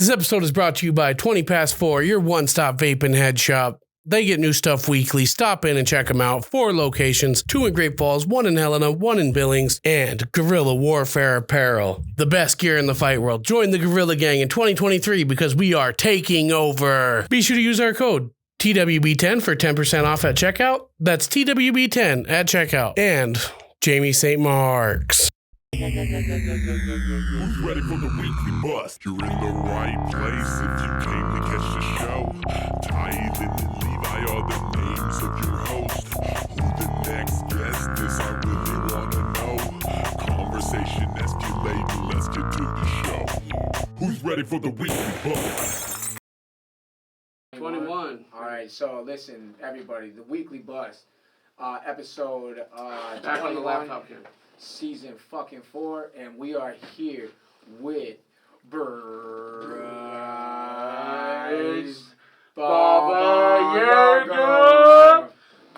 This episode is brought to you by 20 Past 4, your one-stop vape and head shop. They get new stuff weekly. Stop in and check them out. 4 locations, 2 in Great Falls, 1 in Helena, 1 in Billings, and Guerrilla Warfare Apparel. The best gear in the fight world. Join the Guerrilla Gang in 2023 because we are taking over. Be sure to use our code TWB10 for 10% off at checkout. That's TWB10 at checkout. And Jamie St. Mark's. Who's ready for the weekly bust? You're in the right place if you came to catch the show. Tyson and Levi are the names of your host. Who the next guest is, I really wanna know. Conversation escalating, let's get to the show. Who's ready for the weekly bust? 21. Alright, so listen, everybody, the weekly bust, episode Back on the 21. laptop here. Season fucking 4, and we are here with Bryce, Baba YAGA,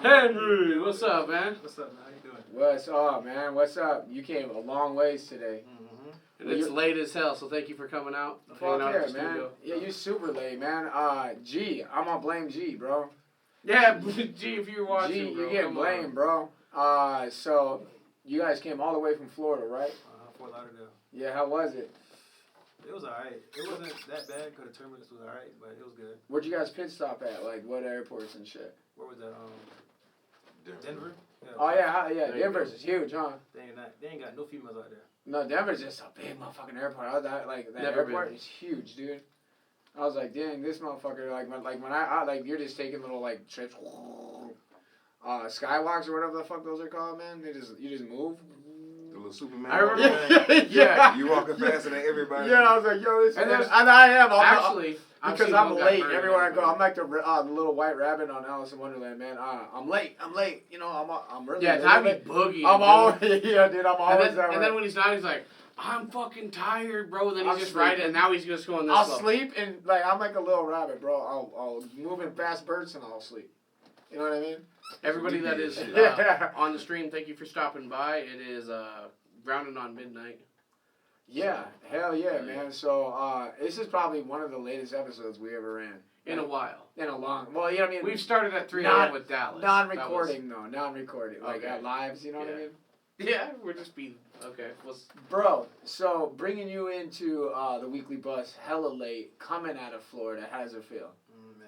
Henry. What's up, man? What's up, man? How you doing? What's up, man? What's up? You came a long ways today. And it's late as hell, so thank you for coming out. Fuck hanging out yeah, at the man. studio. Yeah, you super late, man. G, I'm gonna blame G, bro. Yeah, G, if you're watching, G, bro, you get come blamed, on. bro. So you guys came all the way from Florida, right? Fort Lauderdale. Yeah, how was it? It was alright. It wasn't that bad because the terminus was alright, but it was good. Where'd you guys pit stop at? Like, what airports and shit? Where was that? Denver. Oh, yeah, There you Denver's is huge, huh? They ain't got no females out there. No, Denver's just a big motherfucking airport. That Never airport been. is huge, dude. I was like, dang, this motherfucker, when I like, you're just taking little, like, trips, skywalks or whatever the fuck those are called, man. You just move. The little Superman. I remember. Yeah. You walking faster than everybody. Yeah, I was like, yo, this And and there's- I am. Actually, I've because seen I'm one got late burned everywhere I in go. there. I'm like the little white rabbit on Alice in Wonderland, man. I'm late. You know, I'm really Yeah, late. time be boogie. I'm always, yeah, dude, I'm always and that then, way. when he's not, he's like, I'm fucking tired, bro. Then I'll he's just sleep. riding, and now he's just going this I'll slow. sleep and like I'm like a little rabbit, bro. I'll move in fast bursts and I'll sleep. You know what I mean? Everybody that is Yeah. on the stream, thank you for stopping by. It is rounding on midnight. Yeah, hell yeah, man. So this is probably one of the latest episodes we ever ran. In a while. In a long, well, you know what I mean? We've started at 3 Not- a.m. with Dallas. Non-recording though, non-recording. Like Okay. at lives, you know what I Yeah. mean? Yeah, we're just being okay. Bro, so bringing you into the weekly bus, hella late, coming out of Florida, how does it feel? Man,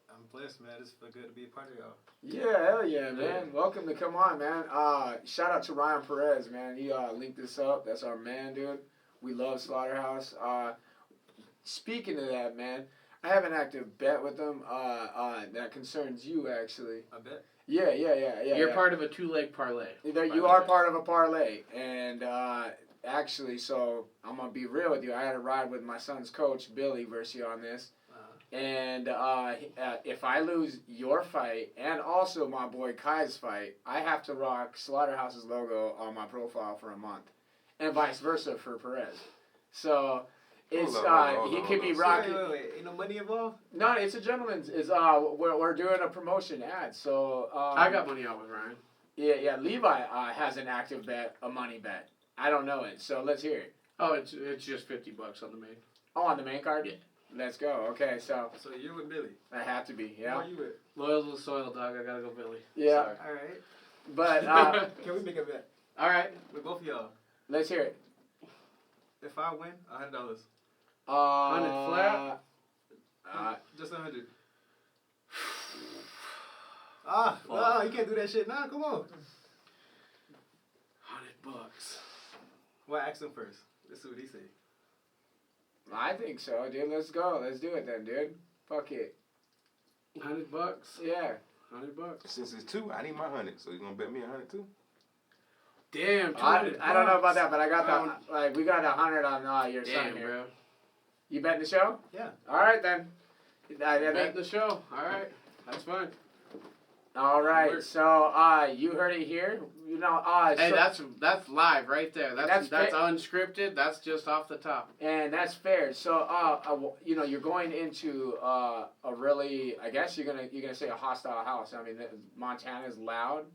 I'm blessed, man. It's good to be a part of y'all. Yeah, hell yeah, man. Yeah. Welcome to Come On, man. Shout out to Ryan Perez, man. He linked this up. That's our man, dude. We love Slaughterhouse. Speaking of that, man, I have an active bet with them that concerns you, actually. I bet. Yeah. You're part of a 2-leg parlay. You are part of a parlay, and actually, so I'm gonna be real with you. I had a ride with my son's coach, Billy, versus you on this. And if I lose your fight and also my boy Kai's fight, I have to rock Slaughterhouse's logo on my profile for a month, and vice versa for Perez. So it's he could be rocking. Wait. Ain't no money involved? No, it's a gentleman's. It's we're doing a promotion ad. So I got money out with Ryan. Yeah. Levi has an active bet, a money bet. I don't know it, so let's hear it. Oh, it's just $50 on the main. Oh, on the main card. Yeah. Let's go. Okay, so So you're with Billy. I have to be. Who Yeah. are you with? Loyal to the soil, dog. I gotta go Billy. Yeah. Sorry. Alright. But Can we make a bet? All right. With both of y'all. let's hear it. If I win, $100. 100 flat? Just 100. No, you can't do that shit. Nah, come on. $100. Well, ask him first. Let's see what he say. I think so, dude. Let's go. Let's do it then, dude. Fuck it. $100. Yeah. $100. Since it's 2, I need my 100. So you gonna bet me 100 too? Damn. I $200. don't know about that, but I got we got 100 on your son Damn, here. bro. You betting the show? Yeah. All right then. Bet the show. All right. That's fine. All right. Work. So you heard it here. You know. Hey, so, that's live right there. That's That's unscripted. That's just off the top. and that's fair. So you know, you're going into a really, I guess you're gonna say a hostile house. I mean, Montana is loud.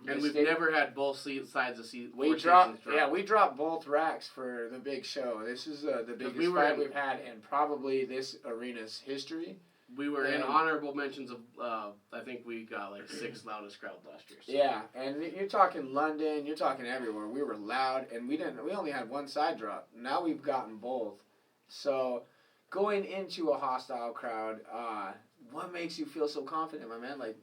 And we've never had both sides of season. We dropped both racks for the big show. This is the biggest fight we've had in probably this arena's history. We were in honorable mentions of, I think we got like 6th loudest crowd last year. So. Yeah, and you're talking London, you're talking everywhere. We were loud, and we only had one side drop. Now we've gotten both. So, going into a hostile crowd, what makes you feel so confident, my man? Like,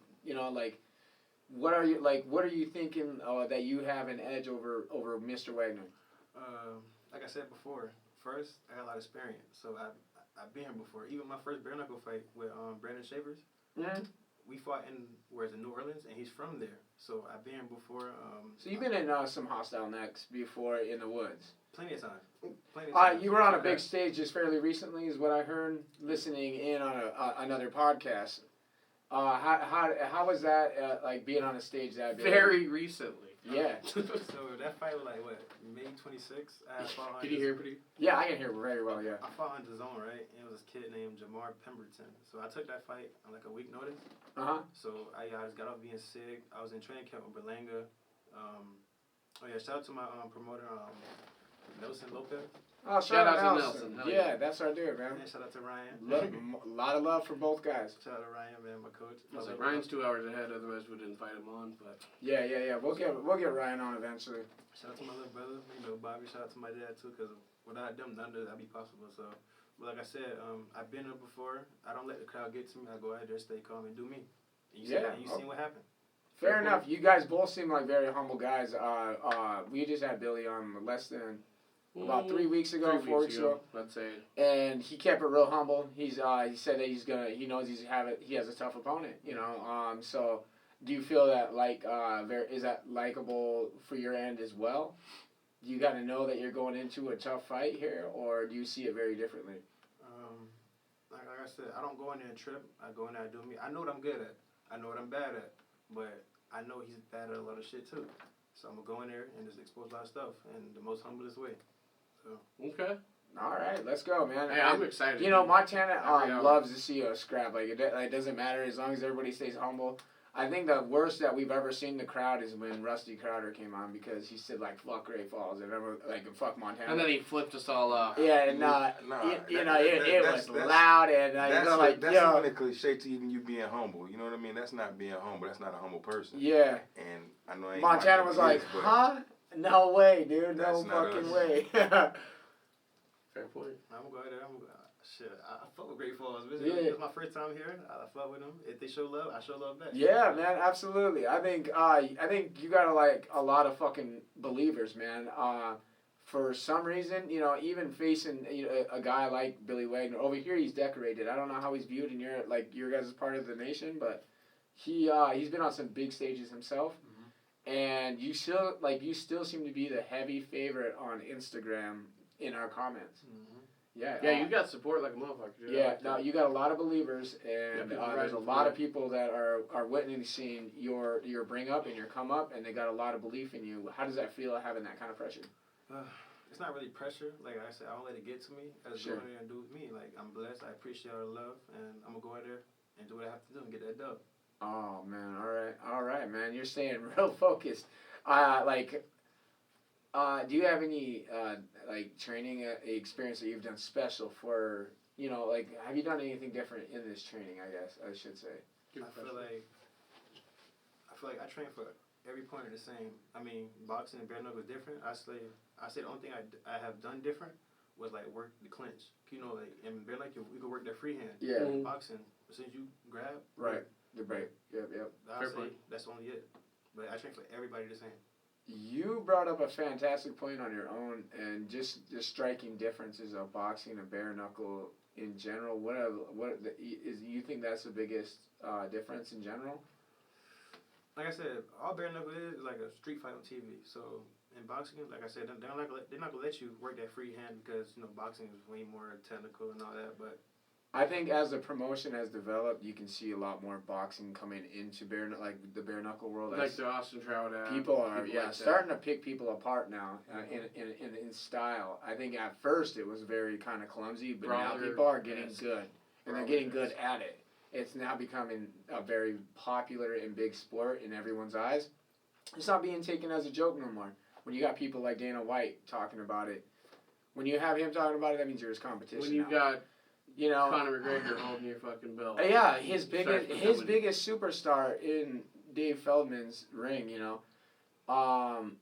what are you thinking that you have an edge over Mr. Wagner? Like I said before, first I got a lot of experience, so I've been here before. Even my first bare knuckle fight with Brandon Shavers, we fought in New Orleans, and he's from there. So I've been here before. So you've been in some hostile necks before in the woods. Plenty of time. You were on a big stage just fairly recently, is what I heard. Listening in on another podcast. How was that like being on a stage that big? Very recently. Yeah. So that fight was like what, May 26th? Can you hear pretty? Yeah, I can hear very well. Yeah. I fought on DAZN, right? And it was this kid named Jamar Pemberton. So I took that fight on like a week notice. So I just got off being sick. I was in training camp with Berlanga. Shout out to my promoter Nelson Lopez. Oh, shout out to Nelson. Yeah, that's our dude, man. And shout out to Ryan. A lot of love for both guys. Shout out to Ryan, man, my coach. Ryan's 2 hours ahead, otherwise we didn't fight him on. But yeah. We'll get Ryan on eventually. Shout out to my little brother, Bobby. Shout out to my dad too, because without them, none of that would be possible. So, but like I said, I've been there before. I don't let the crowd get to me. I go out there, stay calm, and do me. And you seen what happened. Fair enough. You guys both seem like very humble guys. We just had Billy on less than about 3 weeks ago, 4 weeks ago, let's say, and he kept it real humble. He said that he knows he has a tough opponent, so do you feel that is that likable for your end as well? Do you got to know that you're going into a tough fight here, or do you see it very differently? Like I said, I don't go in there and trip. I go in there and do me. I know what I'm good at. I know what I'm bad at, but I know he's bad at a lot of shit too. So I'm gonna go in there and just expose a lot of stuff in the most humblest way. So. Okay. All right, let's go, man. Hey, I'm excited. Montana loves to see a scrap. It doesn't matter as long as everybody stays humble. I think the worst that we've ever seen the crowd is when Rusty Crowder came on, because he said fuck Great Falls and fuck Montana. And then he flipped us all off. Yeah, and it was loud and that's even a cliche to even you being humble. You know what I mean? That's not being humble. That's not a humble person. Yeah. And I know Montana was like, huh? No way, dude. No fucking way. Fair point. I'm gonna go out there. I fuck with Great Falls. It was my first time here. I fuck with them. If they show love, I show love back. Yeah, man, absolutely. I think you got a lot of fucking believers, man. For some reason, even facing a guy like Billy Wagner over here, he's decorated. I don't know how he's viewed in your guys' part of the nation, but he's been on some big stages himself. And you still seem to be the heavy favorite on Instagram in our comments. Yeah, you got support like a motherfucker. Yeah, no, you got a lot of believers, and there's a lot of people that are witnessing your bring up and your come up, and they got a lot of belief in you. How does that feel, having that kind of pressure? It's not really pressure. Like I said, I don't let it get to me. I just go in there and do with me. Like, I'm blessed. I appreciate all the love, and I'm gonna go out there and do what I have to do and get that dub. Oh man, all right, man. You're staying real focused. Do you have any training experience that you've done special for have you done anything different in this training? I guess I should say. I feel like I train for every point the same. I mean, boxing and bare knuckle is different. I say the only thing I have done different was work the clinch. In bare knuckle we could work that free hand. Yeah. Boxing, as soon as you grab. Right. The break. Yep. I'll say that's only it. But I train for everybody the same. You brought up a fantastic point on your own, and just the striking differences of boxing and bare knuckle in general. You think that's the biggest difference in general? Like I said, all bare knuckle is like a street fight on TV. So in boxing, like I said, they're not gonna let you work that free hand because boxing is way more technical and all that. But I think as the promotion has developed, you can see a lot more boxing coming into the bare knuckle world. Like the Austin Trout. People are starting to pick people apart now in style. I think at first it was very kind of clumsy, but now people are getting good, and they're getting good at it. It's now becoming a very popular and big sport in everyone's eyes. it's not being taken as a joke no more. When you got people like Dana White talking about it, when you have him talking about it, that means you're his competition. When you now. got, you know, Conor McGregor holding your fucking belt. Yeah, his biggest superstar in Dave Feldman's ring. You know,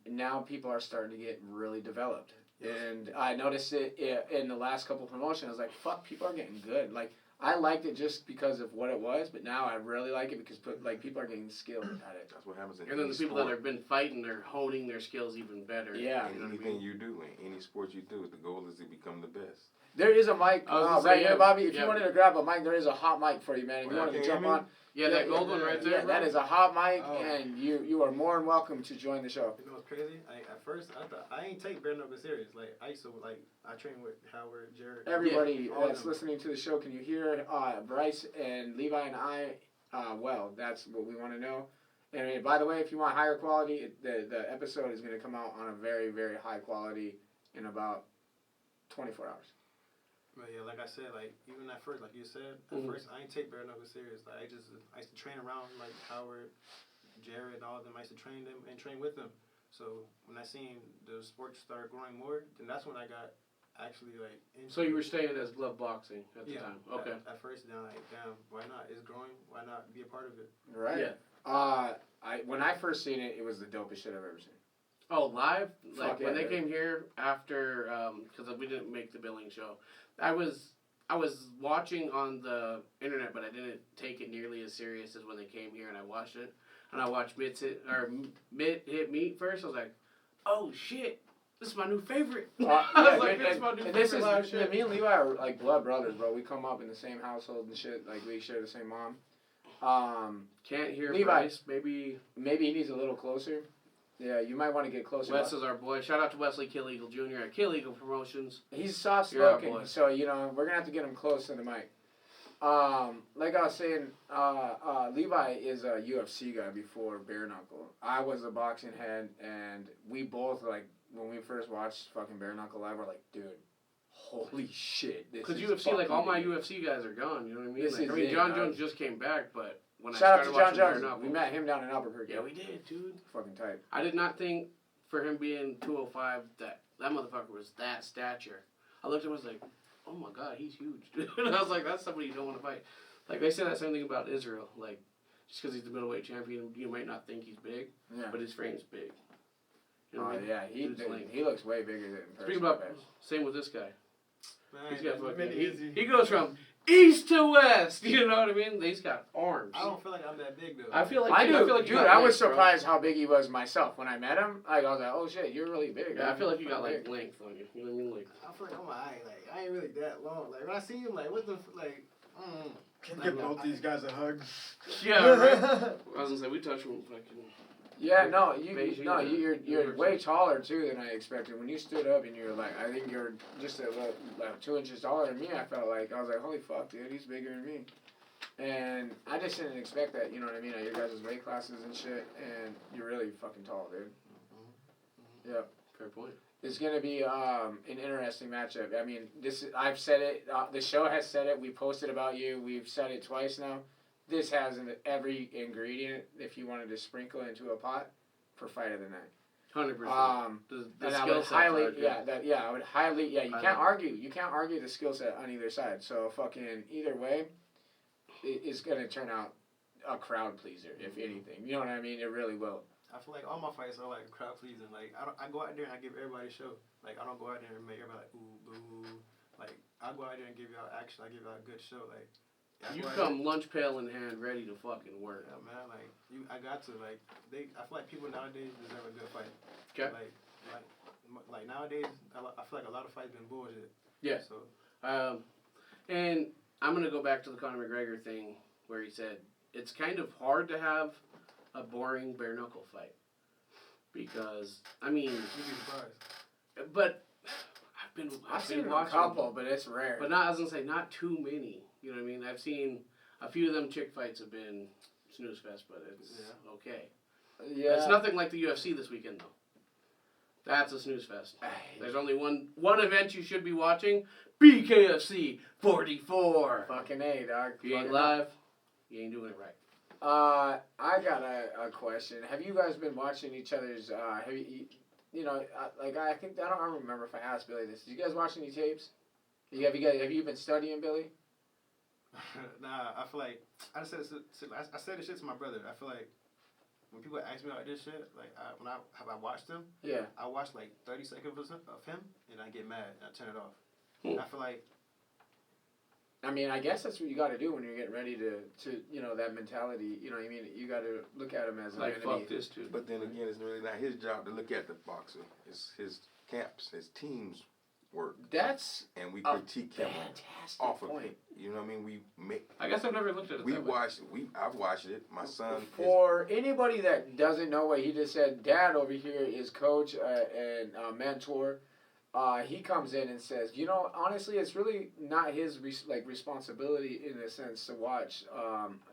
now people are starting to get really developed. Yes. And I noticed it in the last couple of promotions. I was like, fuck, people are getting good. Like, I liked it just because of what it was, but now I really like it because people are getting skilled at it. That's what happens in And then the people that have been fighting are honing their skills even better. Yeah. In anything you do, in any sport you do, the goal is to become the best. There is a mic right here, Bobby. If you wanted to grab a mic, there is a hot mic for you, man. If you wanted to jump on. Yeah, that gold one right there. Yeah, that is a hot mic, and you are more than welcome to join the show. You know what's crazy? At first, I thought I ain't take bare knuckle serious. Like I used to I train with Howard, Jared. Everybody that's listening to the show, can you hear Bryce and Levi and I? Well, that's what we want to know. And by the way, if you want higher quality, the episode is going to come out on a very, very high quality in about 24 hours. But yeah, like I said, like even at first, like you said, at first I ain't take bare knuckle serious. Like I used to train around like Howard, Jared, and all of them. I used to train them and train with them. So when I seen the sport start growing more, then that's when I got actually like. So you were staying as glove boxing at the time. Okay. At first, then like, damn, why not? It's growing. Why not be a part of it? Right. Yeah. When I first seen it, it was the dopest shit I've ever seen. Oh, live? Like when they came here after, because we didn't make the billing show. I was watching on the internet, but I didn't take it nearly as serious as when they came here and I watched it. And I watched Mid Hit Meat first. I was like, oh shit, this is my new favorite. I was like, this is my new favorite live shit. Me and Levi are like blood brothers, bro. We come up in the same household and shit. Like we share the same mom. Can't hear Levi. Bryce. Maybe he needs a little closer. Yeah, you might want to get closer. Wes is our boy. Shout out to Wesley Kill Eagle Jr. at Kill Eagle Promotions. He's soft spoken, so we're gonna have to get him close to the mic. Like I was saying, Levi is a UFC guy before bare knuckle. I was a boxing head, and we both when we first watched fucking bare knuckle live, we're like, dude, holy shit! Because UFC, like all my UFC guys are gone. You know what I mean? John Jones just came back, but. Shout out to John Jones. We met him down in Albuquerque. Yeah, we did, dude. Fucking tight. I did not think for him being 205 that motherfucker was that stature. I looked at him and was like, oh my god, he's huge, dude. And I was like, that's somebody you don't want to fight. Like they say that same thing about Israel. Like just because he's the middleweight champion, you might not think he's big, but his frame's big. You know what I mean? Yeah, he looks way bigger than. Speaking about same with this guy. Man, he's got fucking, he goes from east to west, you know what I mean? He's got arms. I don't feel like I'm that big though. I feel like dude, I was surprised how big he was myself when I met him. Like I was like, oh shit, you're really big. Yeah, I feel like you got like length on you. You know what I mean? Like I feel like I'm alright. Like I ain't really that long. Like when I see him, like what the like. Can give both these guys a hug. Yeah, right. I was gonna say we touched him fucking. Yeah, you're way taller too than I expected. When you stood up and you're like, I think you're just like 2 inches taller than me. I felt like I was like, holy fuck, dude, he's bigger than me. And I just didn't expect that. You know what I mean? At your guys' weight classes and shit, and you're really fucking tall, dude. Yeah, fair point. It's gonna be an interesting matchup. I mean, I've said it. The show has said it. We posted about you. We've said it twice now. This has every ingredient if you wanted to sprinkle into a pot for fight of the night. 100%. The skill set. I would highly. Yeah, you can't argue. You can't argue the skill set on either side. So fucking either way, it's gonna turn out a crowd pleaser if anything. You know what I mean? It really will. I feel like all my fights are like crowd pleasing. Like I go out there and I give everybody a show. Like I don't go out there and make everybody like ooh boo. Like I go out there and give y'all action. I give y'all a good show. Like. You come lunch pail in hand, ready to fucking work. Yeah, man. Like I got to I feel like people nowadays deserve a good fight. Okay. Like nowadays, I feel like a lot of fights been bullshit. Yeah. So. And I'm gonna go back to the Conor McGregor thing where he said it's kind of hard to have a boring bare knuckle fight because I mean. You'd be surprised. But I've seen been a couple, but it's rare. But I was gonna say not too many. You know what I mean? I've seen a few of them chick fights have been snooze fest, but it's okay. Yeah. It's nothing like the UFC this weekend though. That's a snooze fest. There's only one event you should be watching: BKFC44. Fucking A, dog. If you ain't live, you ain't doing it right. I got a question. Have you guys been watching each other's? Have you know, I think I don't remember if I asked Billy this. Did you guys watch any tapes? Have you been studying, Billy? Nah, I feel like I said this shit to my brother. I feel like when people ask me about this shit, like when I watched him, I watch like 30 seconds of him and I get mad and I turn it off. I feel like. I mean, I guess that's what you got to do when you're getting ready to you know, that mentality. You know what I mean? You got to look at him as an enemy. Fuck this too. But then again, it's really not his job to look at the boxer. It's his camps, his team's work. And we critique him off of point. it. You know what I mean? I guess I've never looked at it. I've watched it. My son. For anybody that doesn't know what he just said, Dad over here is coach and mentor. He comes in and says, you know, honestly, it's really not his responsibility in a sense to watch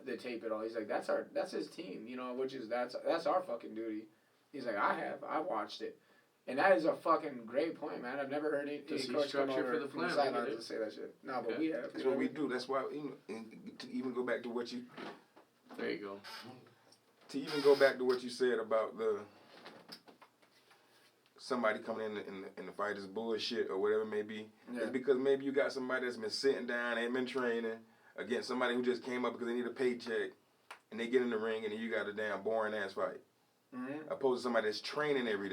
the tape at all. He's like, that's his team, you know, that's our fucking duty. He's like, I watched it, and that is a fucking great point, man. I've never heard any coach come over from the sidelines to say that shit. No, but we have. That's what we do. That's why to even go back to what you. There you go. To even go back to what you said about somebody coming in the fight is bullshit or whatever it may be. Yeah. It's because maybe you got somebody that's been sitting down, ain't been training, against somebody who just came up because they need a paycheck, and they get in the ring and then you got a damn boring ass fight. Mm-hmm. Opposed to somebody that's training every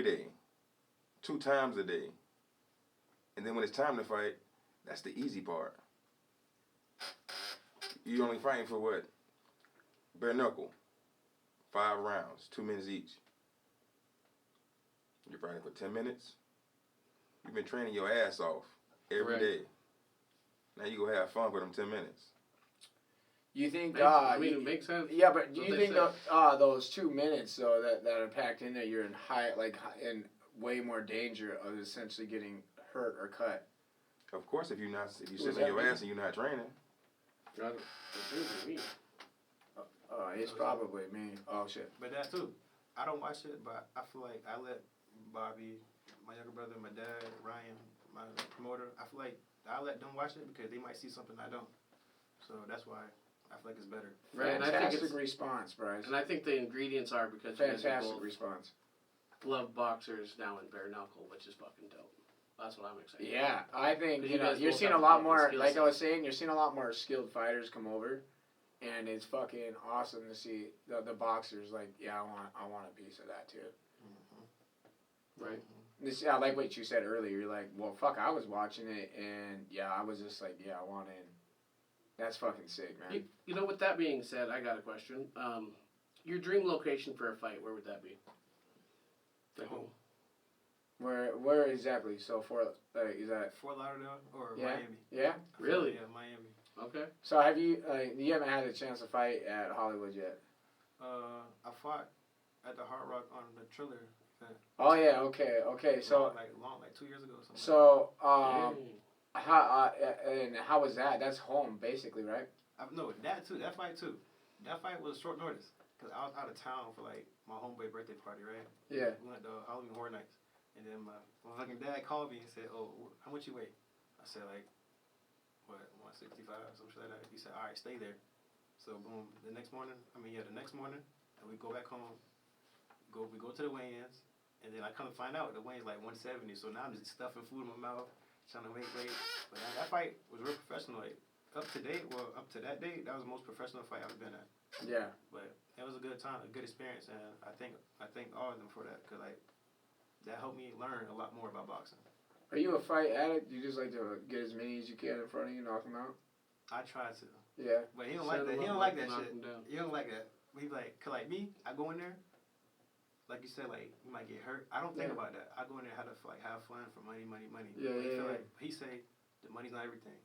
day, 2 times a day, and then when it's time to fight, that's the easy part. You only fighting for what? Bare knuckle. 5 rounds, 2 minutes each. You're fighting for 10 minutes. You've been training your ass off every day. Now you go have fun for them 10 minutes. You think? It makes sense. Yeah, but do you think those 2 minutes though that are packed in there, you're in in way more danger of essentially getting hurt or cut? Of course, if you sit on your ass and you're not training. It's probably me. Oh shit. But that too. I don't watch it, but I feel like I let Bobby, my younger brother, my dad, Ryan, my promoter, I feel like I let them watch it because they might see something I don't. So that's why I feel like it's better. Right, fantastic response, Bryce. And I think the ingredients are because fantastic response. Love boxers now in bare knuckle, which is fucking dope. That's what I'm excited. Yeah, I think you're seeing a lot more. Like I was saying, you're seeing a lot more skilled fighters come over. And it's fucking awesome to see the boxers like, I want a piece of that too. Mm-hmm. Right. This, I like what you said earlier. You're like, well, fuck, I was watching it, and I was just like, I want in. That's fucking sick, man. You know, with that being said, I got a question. Your dream location for a fight, where would that be? Like home. Where exactly? So is that Fort Lauderdale or Miami? Yeah. Really? Yeah, Miami. Okay. So have you haven't had a chance to fight at Hollywood yet? I fought at the Hard Rock on the Triller event. Oh yeah, okay. So like 2 years ago or something. So how was that? That's home basically, right? No, that too. That fight too. That fight was short notice because I was out of town for like my homeboy birthday party, right? Yeah. We went to Halloween Horror Nights, and then my fucking dad called me and said, "Oh, how much you weigh?" I said like, what, 165, some shit like that. He said, all right, stay there. So boom, the next morning, and we go back home, we go to the weigh-ins, and then I come to find out the weigh-in's like 170, so now I'm just stuffing food in my mouth, trying to make weight. But that fight was real professional. Like, up to that date, that was the most professional fight I've been at. Yeah. But it was a good time, a good experience, and I thank all of them for that, because like, that helped me learn a lot more about boxing. Are you a fight addict? You just like to get as many as you can in front of you, knock them out? I try to. Yeah. But he don't like that. He don't like that shit. He don't like that. He like, cause like me, I go in there, like you said, like you might get hurt. I don't think about that. I go in there have fun for money. Yeah. Like he say the money's not everything.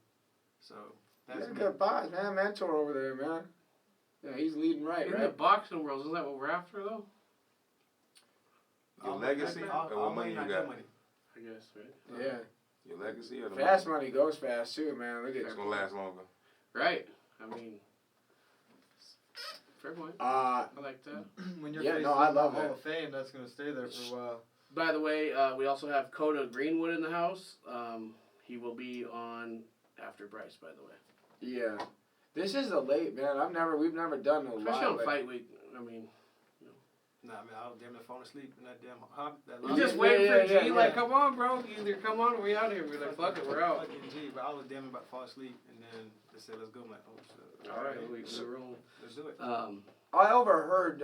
So that's a good boss, man. Mentor over there, man. Yeah, he's leading right. In the boxing world, isn't that what we're after though? Your legacy or what money you got? Money. I guess, right? Yeah. Your legacy or the fast money goes fast too, man. Look at it's gonna last longer. Right. I mean, fair point. I like that. When you're I love Hall that. of Fame, that's gonna stay there for a while. By the way, we also have Coda Greenwood in the house. He will be on after Bryce, by the way. Yeah. This is a late, man. We've never done no Especially live. on fight week. I mean. Nah, man, I was damn near falling asleep in that damn hop. You just waiting for G, like, come on, bro. Either come on or we out here. We're like, fuck it, we're out. Fucking G, but I was damn near about to fall asleep, and then they said, let's go. I'm like, oh, shit. All right, we're rolling. Let's do it. I overheard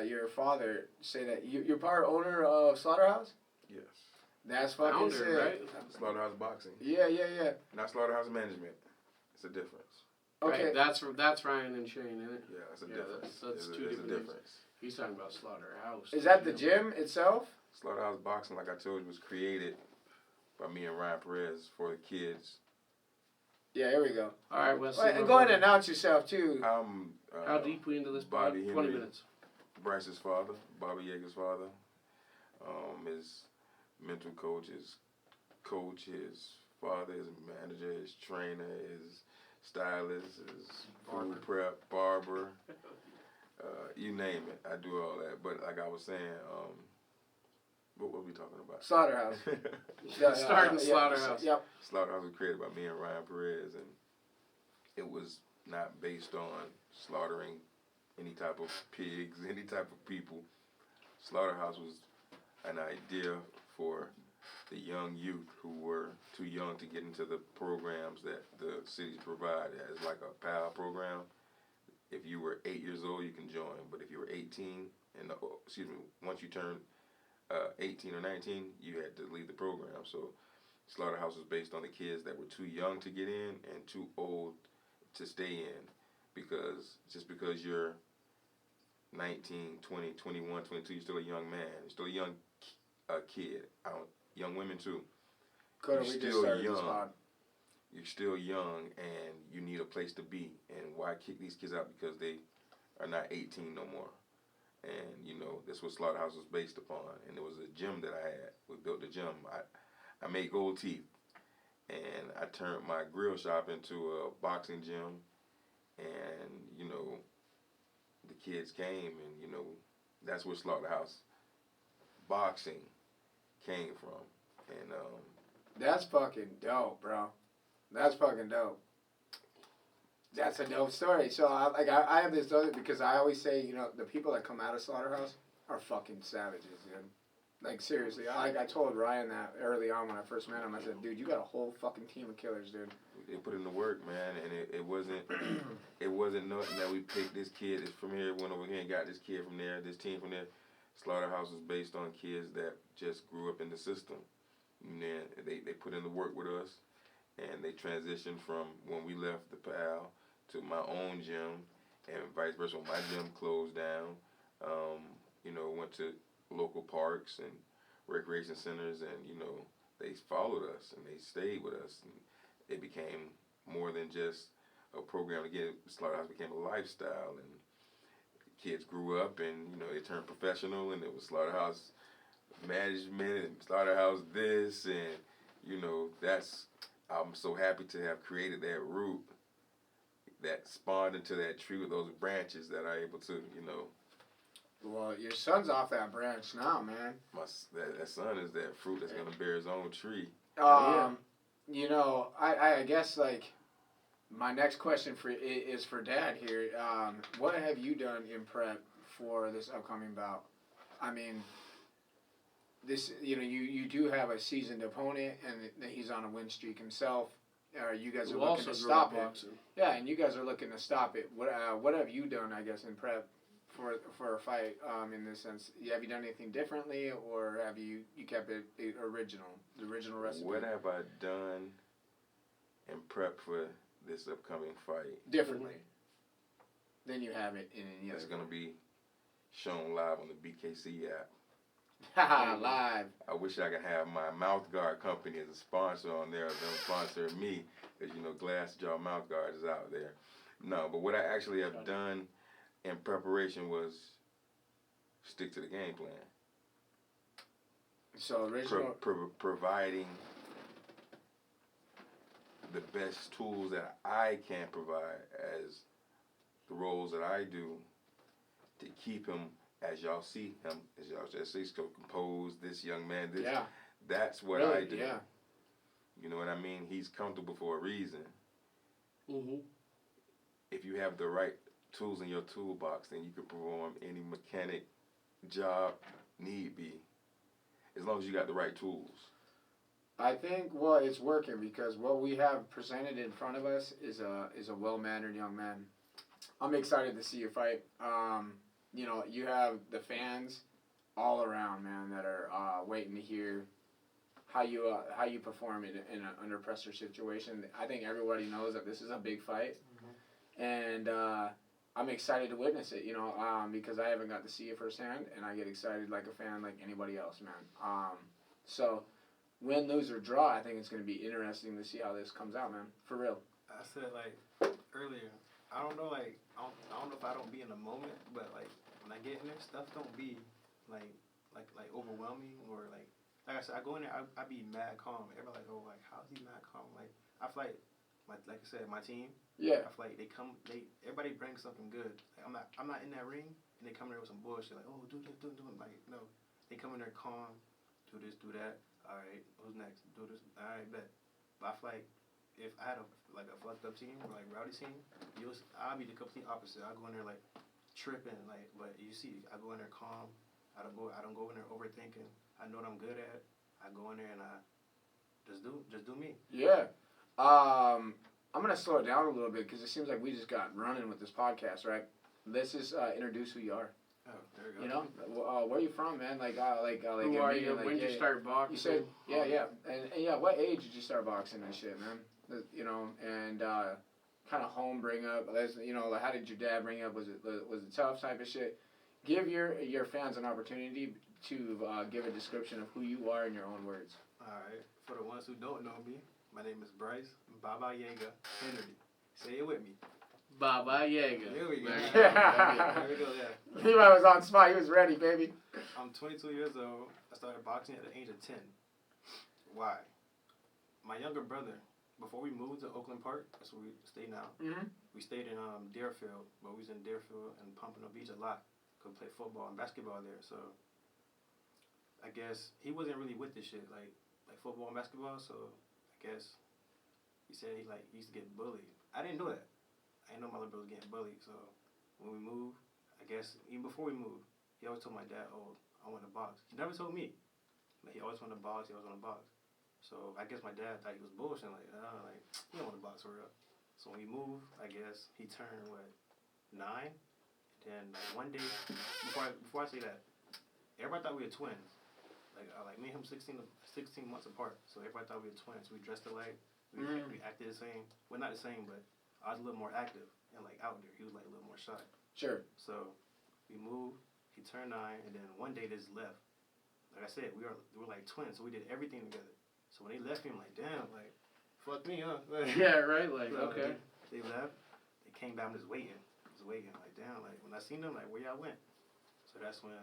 your father say that you're part owner of Slaughterhouse? Yes. That's fucking Founder, sick. right? Slaughterhouse Boxing. Yeah. Not Slaughterhouse Management. It's a difference. Okay. Right, that's Ryan and Shane, isn't it? Yeah, it's a difference. That's two There's different a things. difference. He's talking about Slaughterhouse. Is that the gym itself? Slaughterhouse Boxing, like I told you, was created by me and Ryan Perez for the kids. Yeah, here we go. All right, Wesley. Wait, and go ahead and announce yourself, too. I'm How deep we into this? Bobby 20 Henry, minutes. Bryce's father, Bobby YAGA's father. His mental coach, his father, his manager, his trainer, his stylist, his food prep, barber. You name it, I do all that. But like I was saying, what were we talking about? Slaughterhouse. Starting Slaughterhouse. Yep. Slaughterhouse was created by me and Ryan Perez, and it was not based on slaughtering any type of pigs, any type of people. Slaughterhouse was an idea for the young youth who were too young to get into the programs that the cities provide as like a PAL program. If you were 8 years old, you can join. But if you were 18, once you turned 18 or 19, you had to leave the program. So Slaughterhouse was based on the kids that were too young to get in and too old to stay in. Because just because you're 19, 20, 21, 22, you're still a young man. You're still a young kid. Young women too. You're still young. You're still young and you need a place to be. And why kick these kids out? Because they are not 18 no more. And, that's what Slaughterhouse was based upon. And there was a gym that I had. We built the gym. I made gold teeth. And I turned my grill shop into a boxing gym. And, the kids came and, that's where Slaughterhouse Boxing came from. And, that's fucking dope, bro. That's fucking dope. That's a dope story. So I have this other, because I always say, the people that come out of Slaughterhouse are fucking savages, dude. Like, seriously. I told Ryan that early on when I first met him. I said, dude, you got a whole fucking team of killers, dude. They put in the work, man, and it wasn't nothing that we picked this kid from here, went over here and got this kid from there, this team from there. Slaughterhouse was based on kids that just grew up in the system. And then they put in the work with us, and they transitioned from when we left the PAL to my own gym, and vice versa. When my gym closed down, went to local parks and recreation centers, and, they followed us, and they stayed with us. And it became more than just a program. Again, Slaughterhouse became a lifestyle, and kids grew up, and, they turned professional, and it was Slaughterhouse Management and Slaughterhouse this, and, I'm so happy to have created that root that spawned into that tree with those branches that are able to, Well, your son's off that branch now, man. That son is that fruit that's going to bear his own tree. I guess, my next question is for Dad here. What have you done in prep for this upcoming bout? I mean, this, you do have a seasoned opponent, and he's on a win streak himself. You guys are looking to stop it. Boxing. Yeah, and you guys are looking to stop it. What have you done, I guess, in prep for a fight, in this sense? Have you done anything differently, or have you kept it the original recipe? What have I done in prep for this upcoming fight? Differently than you have it in any other. It's going to be shown live on the BKC app. Live. I wish I could have my mouth guard company as a sponsor on there. Them sponsor me, because Glass Jaw Mouth Guard is out there. No, but what I actually have done in preparation was stick to the game plan. So original providing the best tools that I can provide as the roles that I do to keep him. As y'all see him, as y'all just see, so composed, this young man, that's what I do. Yeah. You know what I mean? He's comfortable for a reason. Mm-hmm. if you have the right tools in your toolbox, then you can perform any mechanic job need be, as long as you got the right tools. I think, well, it's working because what we have presented in front of us is a well-mannered young man. I'm excited to see you fight. You know, you have the fans all around, man, that are waiting to hear how you perform in an under pressure situation. I think everybody knows that this is a big fight, and I'm excited to witness it. You know, because I haven't got to see it firsthand, and I get excited like a fan, like anybody else, man. So. Win, lose, or draw, I think it's going to be interesting to see how this comes out, man. For real. I said, like, earlier, I don't know, like, I don't know if I don't be in the moment, but, like, when I get in there, stuff don't be, like overwhelming or, like I said, I go in there, I be mad calm. Everybody like, oh, like, how's he mad calm? Like, I feel like I said, my team, yeah. I feel like everybody brings something good. Like, I'm not in that ring, and they come in there with some bullshit, like, oh, do this, do it. Like, no. They come in there calm, do this, do that. All right, who's next? Do this. All right, bet. But I feel like if I had a fucked up team or like rowdy team, I'll be the complete opposite. I go in there like tripping, like. But you see, I go in there calm. I don't go in there overthinking. I know what I'm good at. I go in there and I just do me. Yeah. I'm gonna slow it down a little bit because it seems like we just got running with this podcast, right? Let's just introduce who you are. Oh, there you go. You know, where are you from, man? Like, who are you? When did you start boxing? You said, yeah, and what age did you start boxing and shit, man? You know, and kind of home bring up. You know, how did your dad bring up? Was it tough type of shit? Give your fans an opportunity to give a description of who you are in your own words. All right. For the ones who don't know me, my name is Bryce. Baba Yaga Henry. Say it with me. Baba Yaga. There we go. Yeah. There we go, yeah. Levi was on spot. He was ready, baby. I'm 22 years old. I started boxing at the age of 10. Why? My younger brother, before we moved to Oakland Park, that's where we stay now, we stayed in Deerfield, but we was in Deerfield and Pompano Beach a lot. Could play football and basketball there, so I guess he wasn't really with this shit, like football and basketball, so I guess he said he used to get bullied. I didn't know that. I didn't know my little brother was getting bullied, so when we moved, I guess, even before we moved, he always told my dad, oh, I want to box. He never told me, but he always wanted to box, So I guess my dad thought he was bullshitting, like, he don't want to box for real. So when we moved, I guess he turned, 9? Then one day, before I say that, everybody thought we were twins. Like me and him 16 months apart, so everybody thought we were twins. We dressed alike, we acted the same. Well, not the same, but I was a little more active and out there. He was a little more shy. Sure. So we moved. He turned 9, and then one day they just left. Like I said, we were like twins, so we did everything together. So when they left me, I'm like, damn, fuck me, huh? Yeah, right. So Okay. They left. They came back. I'm just waiting. Like, damn. Like when I seen them, where y'all went? So that's when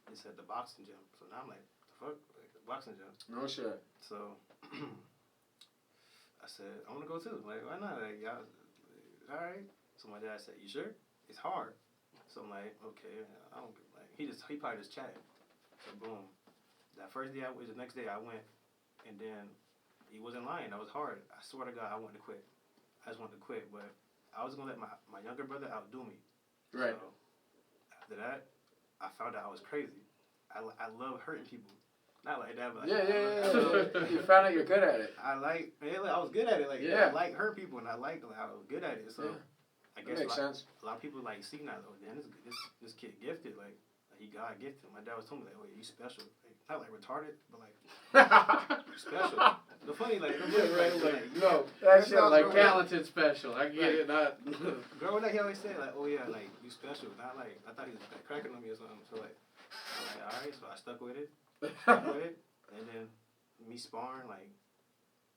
they said the boxing gym. So now I'm like, the fuck, the boxing gym. No shit. So I said, I want to go too. Like, why not? Like, y'all, all right. So my dad said, you sure? It's hard. So I'm like, okay. I don't he probably just chatted. So boom. That first day the next day I went, and then he wasn't lying. That was hard. I swear to God, I wanted to quit. I just wanted to quit, but I was gonna let my younger brother outdo me. Right. So after that, I found out I was crazy. I love hurting people. Not like that, but yeah. You found out you're good at it. I was good at it. I like hurt people, and I liked how I was good at it. So I guess that makes sense. A lot of people see now. Oh, damn, this kid gifted. He God gifted. My dad was telling me oh, you special. Not retarded, but you special. The funny no, that shit talented special. I get it. Not growing up, he always said oh yeah, you special. Not I thought he was cracking on me or something. So I'm all right. So I stuck with it. And then me sparring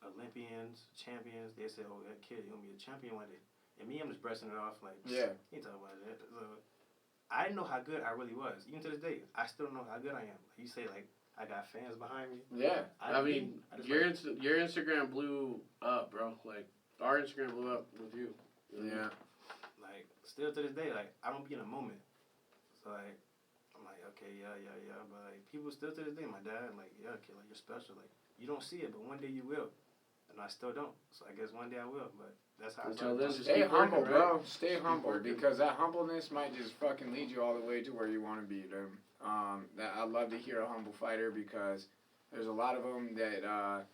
Olympians, champions. They said, oh that kid, he'll be a champion one day. And me, I'm just brushing it off he ain't talking about that. So I didn't know how good I really was. Even to this day, I still don't know how good I am. You say I got fans behind me. Yeah. I mean, your Instagram blew up, bro. Our Instagram blew up with you. Yeah. Still to this day, I don't be in a moment. So, I'm okay, yeah. But, people still to this day, my dad, yeah, kid, you're special. You don't see it, but one day you will. and I still don't. So I guess one day I will, but that's how. Until then, just stay keep humble, working, bro. right? Stay humble because that humbleness might just fucking lead you all the way to where you want to be, dude. I love to hear a humble fighter because there's a lot of them that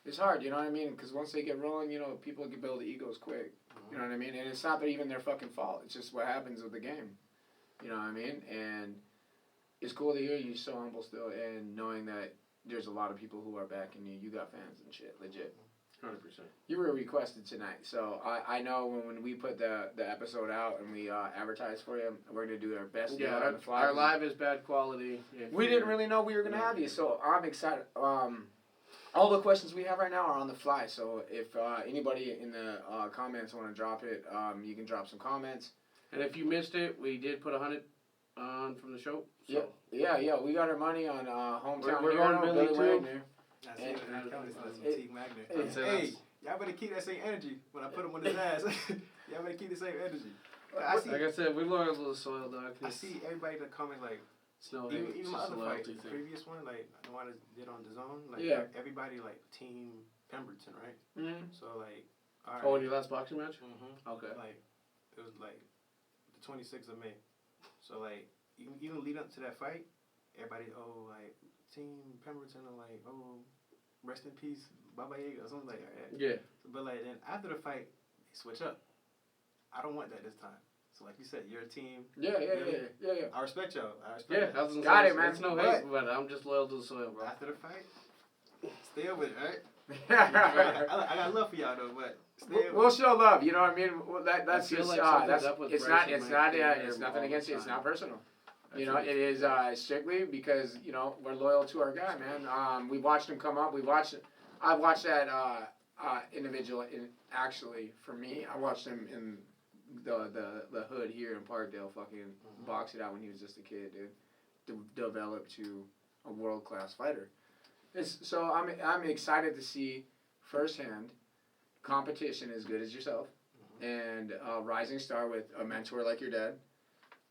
it's hard, you know what I mean? Because once they get rolling, you know, people can build egos quick. You know what I mean? And it's not even their fucking fault. It's just what happens with the game. You know what I mean? And it's cool to hear you so humble still and knowing that there's a lot of people who are backing you. You got fans and shit, legit. 100%. You were requested tonight, so I know when we put the episode out and we advertise for you, we're going to do our best. Yeah, on the fly. our live is bad quality. We didn't really know we were going to have you, so I'm excited. All the questions we have right now are on the fly, so if anybody in the comments want to drop it, you can drop some comments. And if you missed it, we did put 100 on from the show. So. Yeah, we got our money on hometown We're hero, going Billy too. Wagner. I see it. Teague Magnet. Hey, y'all better keep that same energy when I put him on his ass. Y'all better keep the same energy. Like I said, we're loyal to the soil, dog. I see everybody that comment like, even my other fight, the previous one, like the one I did on the zone, like everybody like team Pemberton, right? Mm-hmm. So like, all right. Oh, in your last boxing match? Mm-hmm. Okay. Like, it was like the 26th of May. So like, even lead up to that fight, everybody, like team Pemberton, or like, rest in peace, Baba Yaga, or something like that. Yeah. But like then after the fight, they switch up. I don't want that this time. So like you said, you're a team. Yeah. I respect y'all. Got it, man. It's no hate, but I'm just loyal to the soil, bro. After the fight, stay over it, right? Yeah. I got love for y'all though, but stay over We'll show love. You know what I mean? Well, that's I feel just like something's that's up with it's Bryce not and it's Mike not there it's nothing all against the you. It's time. not personal. That's You know, right. it is strictly because you know we're loyal to our guy, man. We watched him come up. I watched that individual. Actually, for me, I watched him in the hood here in Parkdale, fucking box it out when he was just a kid, dude. Develop to a world class fighter. So I'm excited to see firsthand competition as good as yourself, and a rising star with a mentor like your dad,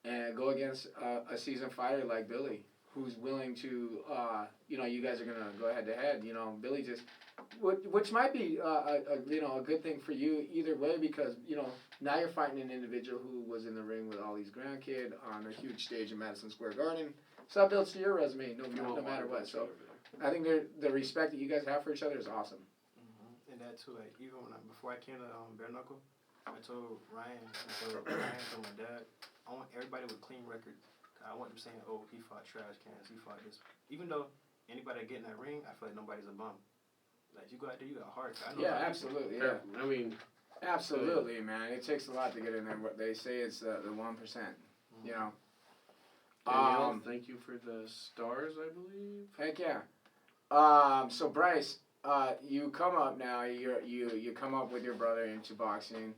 and go against a seasoned fighter like Billy, who's willing to, you guys are gonna go head to head. You know, Billy just, which might be a good thing for you either way because now you're fighting an individual who was in the ring with all these grandkids on a huge stage in Madison Square Garden. So that builds to your resume, no matter what. So I think the respect that you guys have for each other is awesome. And that too, like even before I came to Bare Knuckle, I told Ryan, told my dad, I want everybody with clean records. I want them saying, oh, he fought trash cans, he fought this. Even though anybody that get in that ring, I feel like nobody's a bum. Like you go out there, you got heart. Yeah, absolutely. Yeah. I mean, absolutely, man. It takes a lot to get in there. What they say is the 1%. You know. Danielle, thank you for the stars, I believe. Heck yeah. So Bryce, you come up now. You come up with your brother into boxing.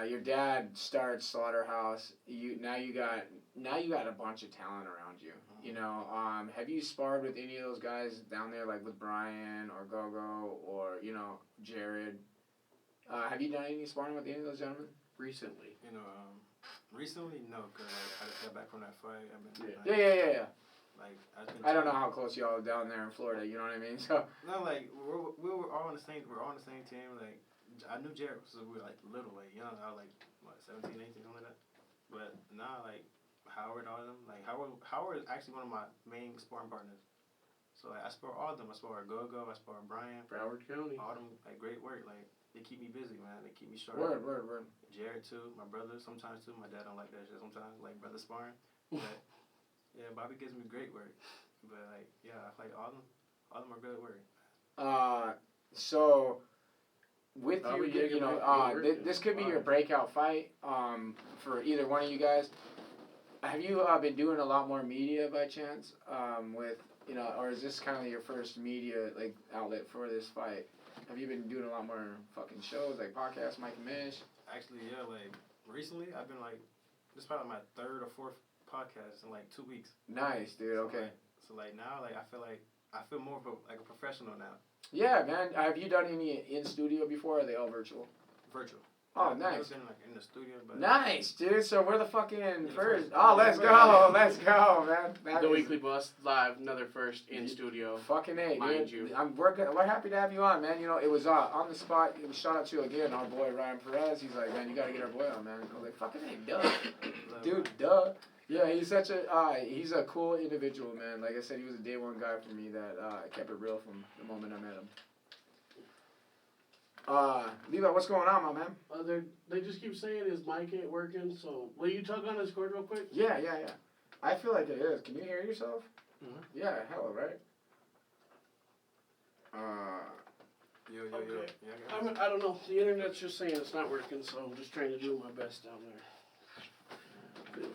Your dad starts Slaughterhouse. You got a bunch of talent around you. You know, have you sparred with any of those guys down there, like with Brian or Gogo or Jared? Have you done any sparring with any of those gentlemen Recently? Recently, no, because I just got back from that fight. Yeah. Like I don't know how close y'all are down there in Florida. You know what I mean? So no, like we were all on the same. We're all on the same team. Like I knew Jared, so we were like little, like young. I was like 17, 18, something like that. But now, like Howard, all of them. Like Howard is actually one of my main sparring partners. So like, I spar all of them. I spar Gogo. I spar Brian. Broward County. All of them like great work. Like they keep me busy, man. They keep me sharp. Word. Jared too. My brother sometimes too. My dad don't like that shit sometimes. Like brother sparring. But yeah, Bobby gives me great work. But like yeah, I fight all of them are good work. So with Bobby this could be your breakout fight for either one of you guys. Have you been doing a lot more media by chance with or is this kind of your first media like outlet for this fight? Have you been doing a lot more fucking shows like podcasts, Mike and Mish? Actually, yeah. Like recently, I've been like this is probably my third or fourth podcast in like 2 weeks. Nice, dude. Okay. So now, like I feel more of a professional now. Yeah, man. Have you done any in studio before? Or are they all virtual? Virtual. Oh, nice. I've been in the studio, but Nice, dude. So we're the fucking first. first. Oh, let's go. Let's go, man. That The is Weekly Bus live, another first in studio. fucking A, Mind dude. you. We're happy to have you on, man. You know, it was on the spot. It was shout out to again our boy Ryan Perez. He's like, man, you gotta get our boy on, man. I was like, fucking A, duh, dude, duh. Yeah, he's such a he's a cool individual, man. Like I said, he was a day one guy for me that kept it real from the moment I met him. Levi, what's going on, my man? They just keep saying his mic ain't working, so will you tug on his cord real quick? Yeah. I feel like it is. Can you hear yourself? Mhm. Yeah, hella, right? Yo. Okay. Yeah, I don't know. The internet's just saying it's not working, so I'm just trying to do my best down there.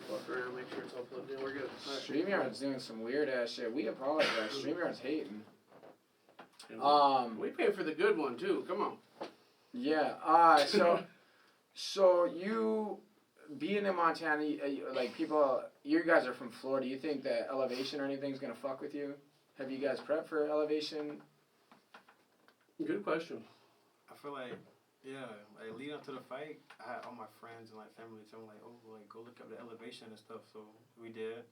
Fuck around, make sure it's all plugged in. We're good. StreamYard's doing some weird ass shit. We apologize. StreamYard's hating. We pay for the good one too. Come on. Yeah. So you being in Montana, like people, you guys are from Florida. You think that elevation or anything's gonna fuck with you? Have you guys prepped for elevation? Good question. I feel like, like leading up to the fight, I had all my friends and like family tell me like, oh, like go look up the elevation and stuff. So we did,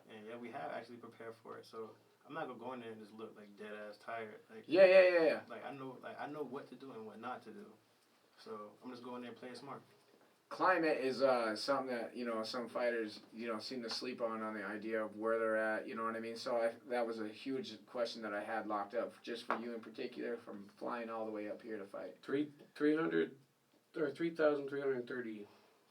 and yeah, we have actually prepared for it. So I'm not gonna go in there and just look like dead ass tired. Like Yeah. Like I know what to do and what not to do. So I'm just going there and playing smart. Climate is something that some fighters seem to sleep on the idea of where they're at. You know what I mean? So that was a huge question that I had locked up just for you in particular, from flying all the way up here to fight. 300 or 3,330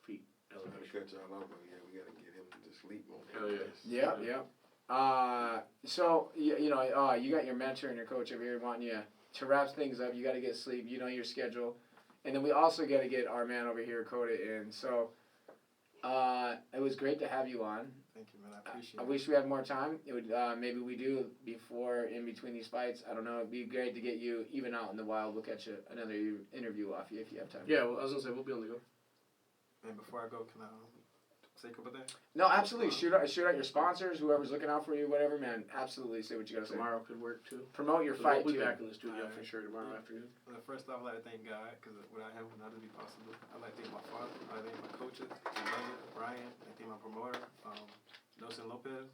feet elevation. Cut y'all off, but yeah, we gotta get him to sleep on that. Hell yeah. Yeah. So you got your mentor and your coach over here wanting you to wrap things up. You got to get sleep. You know your schedule. And then we also got to get our man over here, Coda, in. So it was great to have you on. Thank you, man. I appreciate it. I wish we had more time. It would maybe we do in between these fights. I don't know. It'd be great to get you even out in the wild. We'll catch another interview off you if you have time. Yeah, well, I was gonna say we'll be on the go. And before I go, can I say a couple things? No, absolutely. Shoot out your sponsors, whoever's looking out for you, whatever, man. Absolutely, say what you gotta say. Tomorrow could work too. Promote your So fight we'll be too. back in the studio for sure tomorrow afternoon. Well, first off, I'd like to thank God, because without him, none would be possible. I'd like to thank my father. I'd like to thank my coaches, my brother, Brian. I'd like to thank my promoter, Nelson Lopez.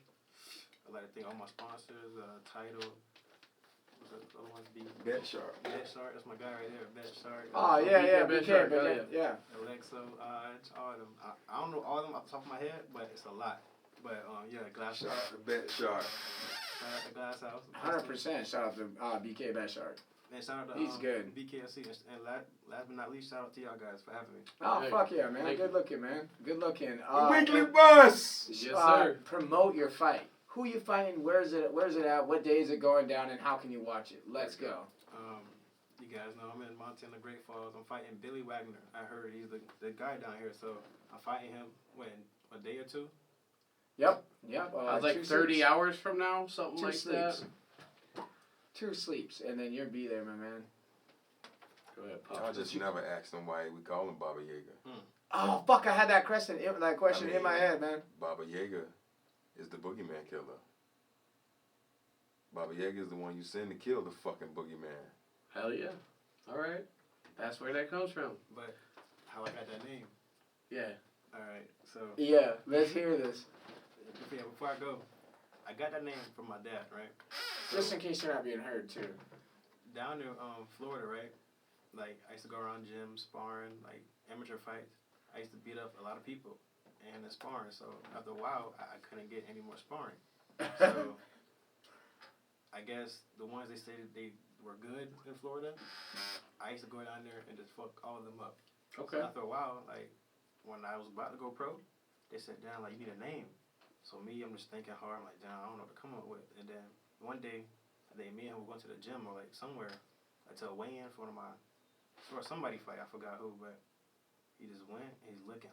I'd like to thank all my sponsors, Title. What's the other ones? Bet Sharp. Bet Sharp, that's my guy right there. Bet Sharp. Oh yeah, BK, BK, yeah. Alexo, all of them. I don't know all of them off the top of my head, but it's a lot. But Glass Shout House. out to Bet Sharp. Shout out to Glass House. 100%. Shout out to BK Bashard. And shout out to He's good. BKFC. And last but not least, shout out to y'all guys for having me. Oh Hey, fuck yeah, man! thank Good looking, man. Good looking. Weekly Bus! Yes, sir. Promote your fight. Who you fighting? Where's it at? What day is it going down? And how can you watch it? Let's go. You guys know I'm in Montana, Great Falls. I'm fighting Billy Wagner. I heard he's the guy down here, so I'm fighting him a day or two. Yep. Like 30 hours from now, something Two like sleeps. that. 2 sleeps, and then you'll be there, my man. Go ahead, I Pop. just never asked him why we call him Baba Yaga. Oh fuck! I had that question in my head, man. Baba Yaga is the boogeyman killer. Baba Yaga is the one you send to kill the fucking boogeyman. Hell yeah. All right. That's where that comes from. But how I got that name? Yeah. All right, so Yeah, let's hear this. before I go, I got that name from my dad, right? Just in case you're not being heard, too. Down in Florida, right? Like I used to go around gyms, sparring, like amateur fights. I used to beat up a lot of people and in sparring. So after a while, I couldn't get any more sparring. So I guess the ones they said they were good in Florida, I used to go down there and just fuck all of them up. Okay. So after a while, like when I was about to go pro, they said, "Damn, like you need a name." So me, I'm just thinking hard. I'm like, "Damn, I don't know what to come up with." And then one day, I think me and him were going to the gym or like somewhere to a weigh-in for somebody fight. I forgot who, but he just went and he's looking.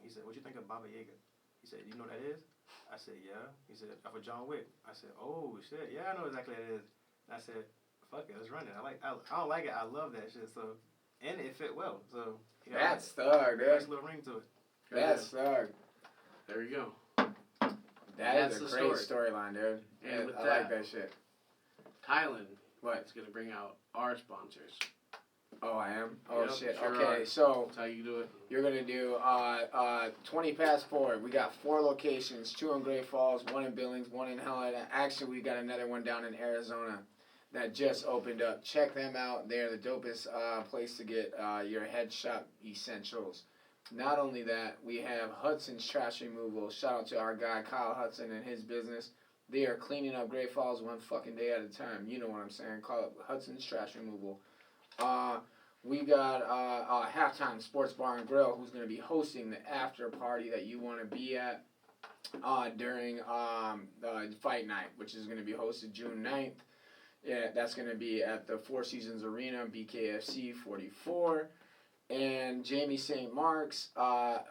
He said, "What you think of Baba Yaga?" He said, "You know what that is?" I said, "Yeah." He said, "For John Wick." I said, "Oh shit, yeah, I know exactly what it is." And I said, "Fuck it, let's run it." I don't like it. I love that shit. So, and it fit well. So That's thug, dude. nice little ring to it. That's thug. There you go. That's a the great storyline, dude. And with I that, like that shit. Thailand What? is going to bring out our sponsors. Oh, I am? Oh, Yep, shit. sure Okay, are. so That's how you do it. you're going to do 20 past 4. We got 4 locations, 2 in Great Falls, 1 in Billings, 1 in Helena. Actually, we got another one down in Arizona that just opened up. Check them out. They're the dopest place to get your headshot essentials. Not only that, we have Hudson's Trash Removal. Shout out to our guy Kyle Hudson and his business. They are cleaning up Great Falls one fucking day at a time. You know what I'm saying. Call it Hudson's Trash Removal. We got Halftime Sports Bar and Grill, who's going to be hosting the after party that you want to be at during Fight Night, which is going to be hosted June 9th. Yeah, that's going to be at the Four Seasons Arena, BKFC44. And Jamie St. Mark's, our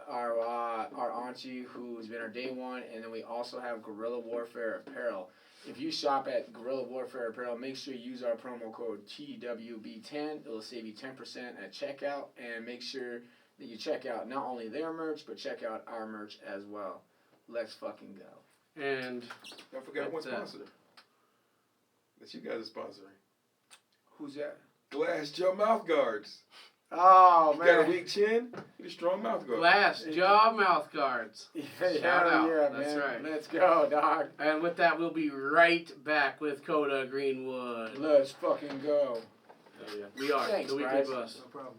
auntie, who's been our day one. And then we also have Guerrilla Warfare Apparel. If you shop at Guerrilla Warfare Apparel, make sure you use our promo code TWB10. It'll save you 10% at checkout. And make sure that you check out not only their merch, but check out our merch as well. Let's fucking go. And don't forget one sponsor that you guys are sponsoring. Who's that? Glass Jaw Mouth Guards. Oh, man. Got a weak chin? Get a strong mouth guard. Glass Jaw Mouth Guards. Shout out. Yeah, That's man. right. Let's go, dog. And with that, we'll be right back with Coda Greenwood. Let's fucking go. We are. Thanks, the Weekly Bryce. Bus. No problem.